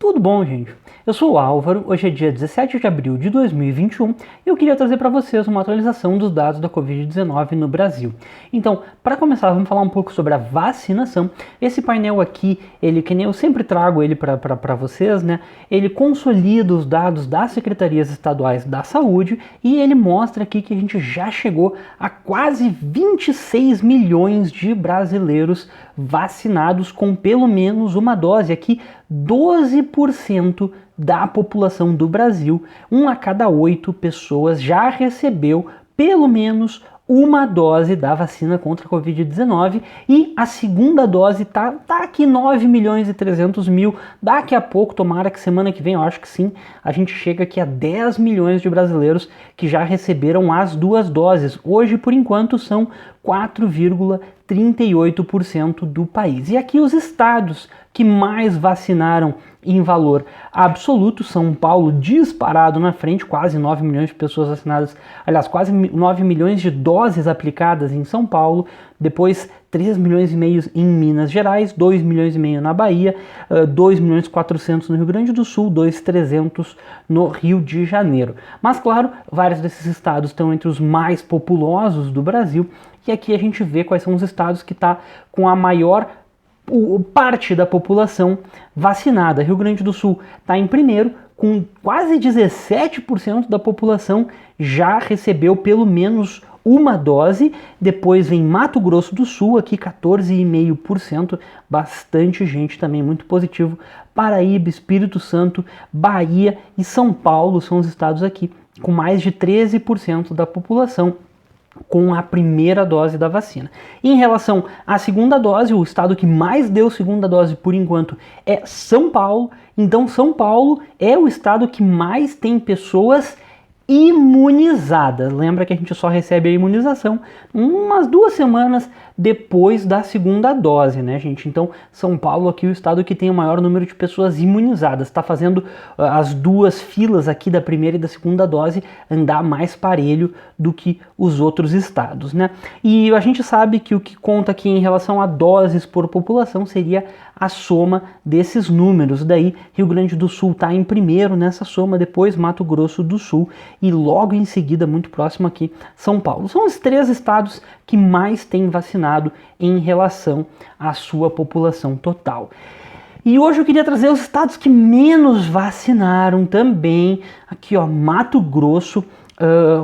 Tudo bom, gente? Eu sou o Álvaro, hoje é dia 17 de abril de 2021 e eu queria trazer para vocês uma atualização dos dados da Covid-19 no Brasil. Então, para começar, vamos falar um pouco sobre a vacinação. Esse painel aqui, ele, que nem eu sempre trago ele para vocês, né? Ele consolida os dados das secretarias estaduais da saúde e ele mostra aqui que a gente já chegou a quase 26 milhões de brasileiros vacinados com pelo menos uma dose. Aqui, 12% da população do Brasil, 1 a cada 8 pessoas já recebeu pelo menos uma dose da vacina contra a Covid-19 e a segunda dose tá aqui 9 milhões e 300 mil. Daqui a pouco, tomara que semana que vem, eu acho que sim, a gente chega aqui a 10 milhões de brasileiros que já receberam as duas doses. Hoje, por enquanto, são 4,38% do país. E aqui os estados que mais vacinaram em valor absoluto, São Paulo disparado na frente, quase 9 milhões de pessoas vacinadas, aliás, quase 9 milhões de doses aplicadas em São Paulo, depois 3 milhões e meio em Minas Gerais, 2 milhões e meio na Bahia, 2 milhões e 400 no Rio Grande do Sul, 2,300 no Rio de Janeiro. Mas claro, vários desses estados estão entre os mais populosos do Brasil, e aqui a gente vê quais são os estados que estão com a maior parte da população vacinada. Rio Grande do Sul está em primeiro, com quase 17% da população já recebeu pelo menos uma dose. Depois vem Mato Grosso do Sul, aqui 14,5%, bastante gente também, muito positivo. Paraíba, Espírito Santo, Bahia e São Paulo são os estados aqui com mais de 13% da população com a primeira dose da vacina. Em relação à segunda dose, o estado que mais deu segunda dose por enquanto é São Paulo. Então São Paulo é o estado que mais tem pessoas imunizadas. Lembra que a gente só recebe a imunização umas 2 semanas depois da segunda dose, né, gente? Então, São Paulo aqui é o estado que tem o maior número de pessoas imunizadas. Está fazendo as duas filas aqui da primeira e da segunda dose andar mais parelho do que os outros estados, né? E a gente sabe que o que conta aqui em relação a doses por população seria a soma desses números. Daí, Rio Grande do Sul está em primeiro nessa soma, depois Mato Grosso do Sul e logo em seguida, muito próximo aqui, São Paulo. São os 3 estados que mais têm vacinado em relação à sua população total. E hoje eu queria trazer os estados que menos vacinaram também. Aqui, ó, Mato Grosso,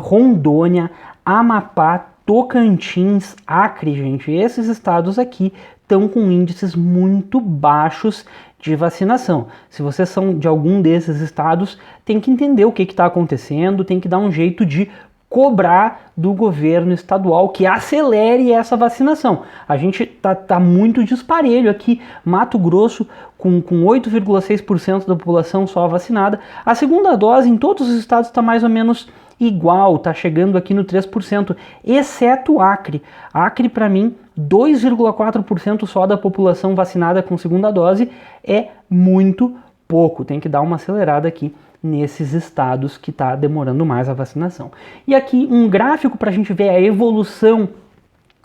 Rondônia, Amapá, Tocantins, Acre, gente. Esses estados aqui estão com índices muito baixos de vacinação. Se vocês são de algum desses estados, tem que entender o que está acontecendo, tem que dar um jeito de cobrar do governo estadual que acelere essa vacinação. A gente tá muito disparelho aqui. Mato Grosso com 8,6% da população só vacinada. A segunda dose em todos os estados está mais ou menos igual, tá chegando aqui no 3%, exceto Acre. Acre, para mim, 2,4% só da população vacinada com segunda dose é muito pouco. Tem que dar uma acelerada aqui nesses estados que está demorando mais a vacinação. E aqui um gráfico para a gente ver a evolução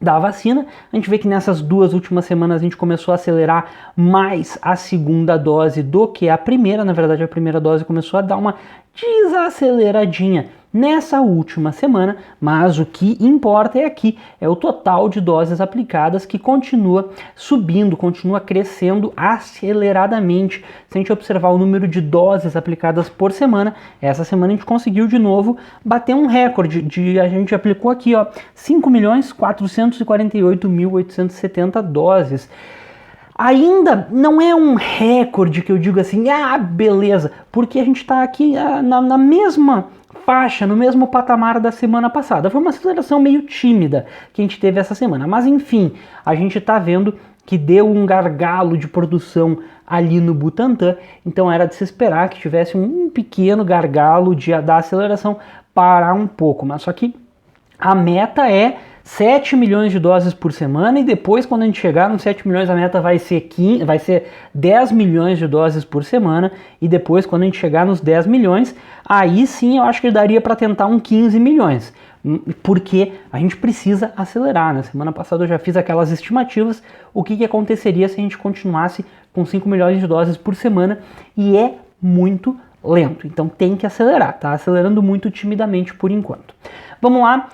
da vacina. A gente vê que nessas 2 últimas semanas a gente começou a acelerar mais a segunda dose do que a primeira. Na verdade, a primeira dose começou a dar uma desaceleradinha nessa última semana, mas o que importa é aqui, é o total de doses aplicadas que continua subindo, continua crescendo aceleradamente. Se a gente observar o número de doses aplicadas por semana, essa semana a gente conseguiu de novo bater um recorde, a gente aplicou aqui, ó, 5.448.870 doses. Ainda não é um recorde que eu digo assim, beleza, porque a gente está aqui na mesma faixa, no mesmo patamar da semana passada. Foi uma aceleração meio tímida que a gente teve essa semana, mas enfim, a gente está vendo que deu um gargalo de produção ali no Butantã, então era de se esperar que tivesse um pequeno gargalo da aceleração parar um pouco, mas só que a meta é 7 milhões de doses por semana e depois, quando a gente chegar nos 7 milhões, a meta vai ser 10 milhões de doses por semana e depois, quando a gente chegar nos 10 milhões, aí sim eu acho que daria para tentar 15 milhões. porque a gente precisa acelerar, né? Semana passada eu já fiz aquelas estimativas, o que aconteceria se a gente continuasse com 5 milhões de doses por semana, e é muito lento, então tem que acelerar, tá acelerando muito timidamente por enquanto. Vamos lá,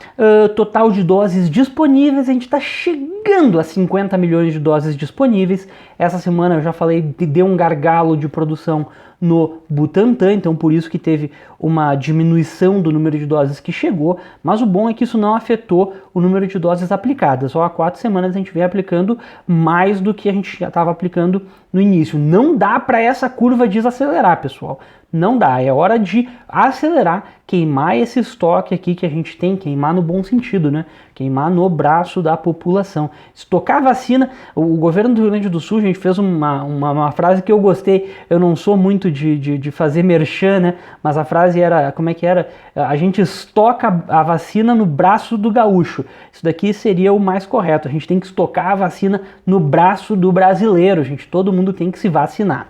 total de doses disponíveis, a gente está chegando a 50 milhões de doses disponíveis. Essa semana eu já falei, deu um gargalo de produção no Butantan, então por isso que teve uma diminuição do número de doses que chegou, mas o bom é que isso não afetou o número de doses aplicadas. Só há 4 semanas a gente vem aplicando mais do que a gente já estava aplicando no início. Não dá para essa curva desacelerar, pessoal. Não dá, é hora de acelerar, queimar esse estoque aqui que a gente tem, queimar no bom sentido, né? Queimar no braço da população. Estocar vacina, o governo do Rio Grande do Sul, a gente fez uma frase que eu gostei, eu não sou muito de fazer merchan, né? Mas a frase era, como é que era? A gente estoca a vacina no braço do gaúcho. Isso daqui seria o mais correto, a gente tem que estocar a vacina no braço do brasileiro, gente, todo mundo tem que se vacinar.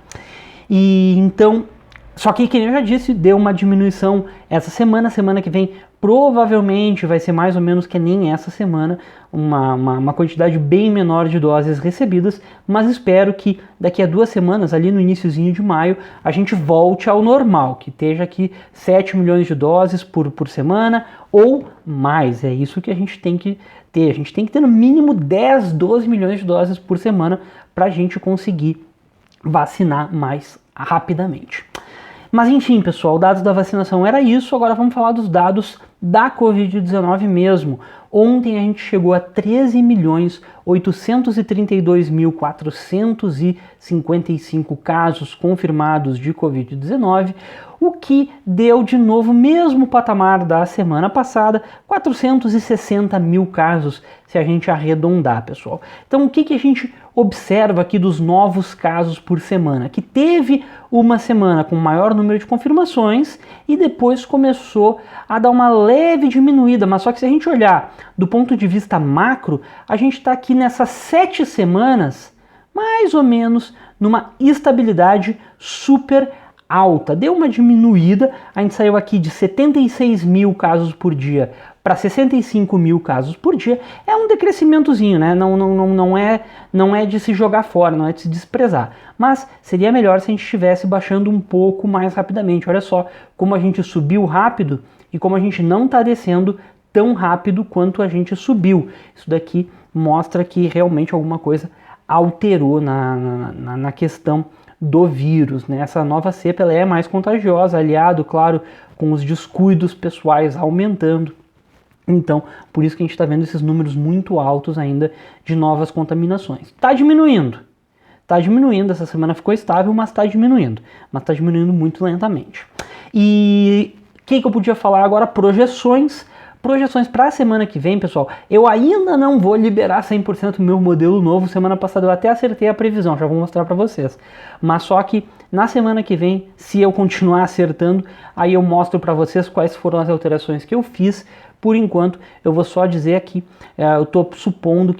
E então... Só que, como eu já disse, deu uma diminuição essa semana que vem provavelmente vai ser mais ou menos que nem essa semana, uma quantidade bem menor de doses recebidas, mas espero que daqui a 2 semanas, ali no iniciozinho de maio, a gente volte ao normal, que esteja aqui 7 milhões de doses por semana ou mais, é isso que a gente tem que ter, a gente tem que ter no mínimo 10, 12 milhões de doses por semana para a gente conseguir vacinar mais rapidamente. Mas enfim, pessoal, dados da vacinação era isso, agora vamos falar dos dados da Covid-19 mesmo. Ontem a gente chegou a 13.832.455 casos confirmados de Covid-19, o que deu de novo o mesmo patamar da semana passada, 460 mil casos, se a gente arredondar, pessoal. Então o que a gente observa aqui dos novos casos por semana? Que teve uma semana com maior número de confirmações e depois começou a dar uma leve diminuída, mas só que se a gente olhar do ponto de vista macro, a gente está aqui nessas 7 semanas, mais ou menos, numa estabilidade super alta. Deu uma diminuída, a gente saiu aqui de 76 mil casos por dia para 65 mil casos por dia. É um decrescimentozinho, né? Não é de se jogar fora, não é de se desprezar. Mas seria melhor se a gente estivesse baixando um pouco mais rapidamente. Olha só como a gente subiu rápido e como a gente não está descendo tão rápido quanto a gente subiu. Isso daqui mostra que realmente alguma coisa alterou na questão do vírus, né? Essa nova cepa ela é mais contagiosa, aliado, claro, com os descuidos pessoais aumentando. Então, por isso que a gente está vendo esses números muito altos ainda de novas contaminações. Está diminuindo, essa semana ficou estável, mas está diminuindo muito lentamente. E o que eu podia falar agora? Projeções para a semana que vem, pessoal. Eu ainda não vou liberar 100% do meu modelo novo. Semana passada eu até acertei a previsão, já vou mostrar para vocês. Mas só que na semana que vem, se eu continuar acertando, aí eu mostro para vocês quais foram as alterações que eu fiz. Por enquanto, eu vou só dizer aqui, eu estou supondo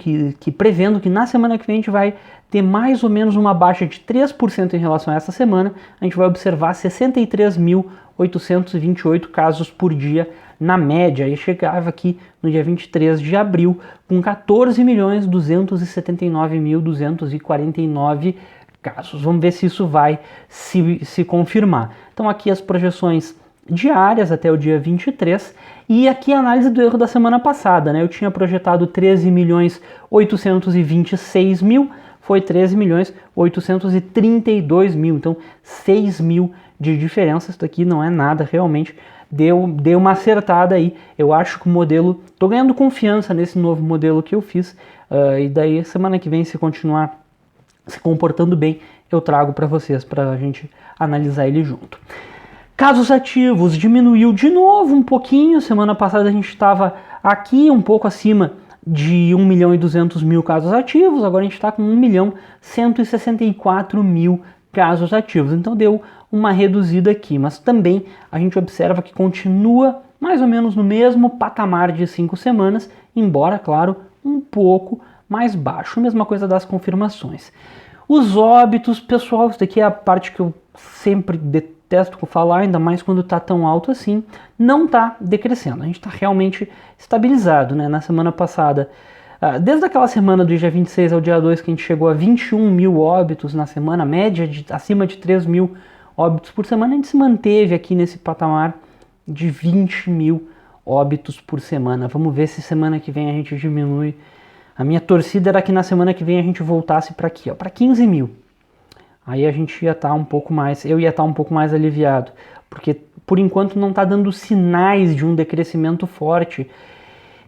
prevendo que na semana que vem a gente vai ter mais ou menos uma baixa de 3% em relação a essa semana. A gente vai observar 63.828 casos por dia na média, e chegava aqui no dia 23 de abril com 14.279.249 casos. Vamos ver se isso vai se confirmar. Então aqui as projeções diárias até o dia 23 e aqui a análise do erro da semana passada, né? Eu tinha projetado 13.826.000, foi 13.832.000, então 6.000 de diferença. Isso daqui não é nada, realmente deu uma acertada aí. Eu acho que o modelo, tô ganhando confiança nesse novo modelo que eu fiz, e daí semana que vem, se continuar se comportando bem, eu trago para vocês, para a gente analisar ele junto. Casos ativos diminuiu de novo um pouquinho. Semana passada a gente estava aqui um pouco acima de 1.200.000 casos ativos, agora a gente está com 1.164.000 casos ativos, então deu uma reduzida aqui, mas também a gente observa que continua mais ou menos no mesmo patamar de 5 semanas, embora, claro, um pouco mais baixo. Mesma coisa das confirmações. Os óbitos, pessoal, isso daqui é a parte que eu sempre detesto falar, ainda mais quando está tão alto assim, não está decrescendo. A gente está realmente estabilizado, né? Na semana passada, desde aquela semana do dia 26 ao dia 2, que a gente chegou a 21 mil óbitos na semana, média de acima de 3 mil óbitos por semana, a gente se manteve aqui nesse patamar de 20 mil óbitos por semana. Vamos ver se semana que vem a gente diminui. A minha torcida era que na semana que vem a gente voltasse para aqui, ó, para 15 mil. Aí a gente ia estar um pouco mais, eu ia estar um pouco mais aliviado, porque por enquanto não está dando sinais de um decrescimento forte.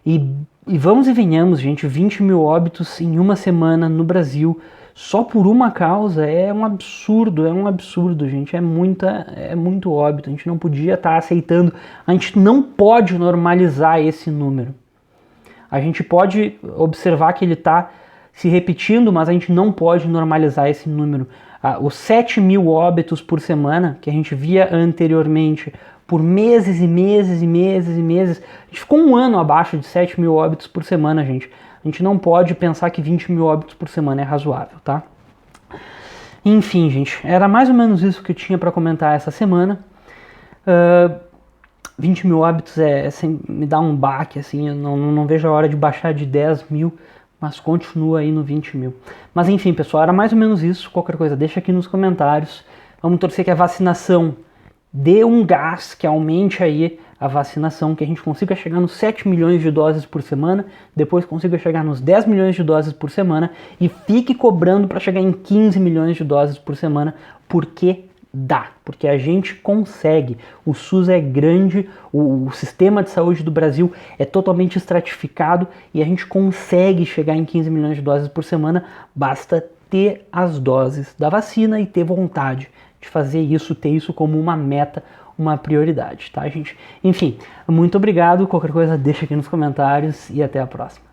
E vamos e venhamos, gente, 20 mil óbitos em uma semana no Brasil, só por uma causa, é um absurdo, gente, é muito óbito, a gente não podia estar aceitando, a gente não pode normalizar esse número. A gente pode observar que ele está se repetindo, mas a gente não pode normalizar esse número. Os 7 mil óbitos por semana, que a gente via anteriormente, por meses e meses e meses e meses, a gente ficou um ano abaixo de 7 mil óbitos por semana, gente. A gente não pode pensar que 20 mil óbitos por semana é razoável, tá? Enfim, gente, era mais ou menos isso que eu tinha para comentar essa semana. 20 mil óbitos me dá um baque, assim, eu não vejo a hora de baixar de 10 mil, mas continua aí no 20 mil. Mas enfim, pessoal, era mais ou menos isso. Qualquer coisa, deixa aqui nos comentários. Vamos torcer que a vacinação dê um gás, que aumente aí a vacinação, que a gente consiga chegar nos 7 milhões de doses por semana, depois consiga chegar nos 10 milhões de doses por semana e fique cobrando para chegar em 15 milhões de doses por semana, porque dá, porque a gente consegue. O SUS é grande, o sistema de saúde do Brasil é totalmente estratificado e a gente consegue chegar em 15 milhões de doses por semana, basta ter as doses da vacina e ter vontade de fazer isso, ter isso como uma meta, uma prioridade, tá, gente? Enfim, muito obrigado, qualquer coisa deixa aqui nos comentários e até a próxima.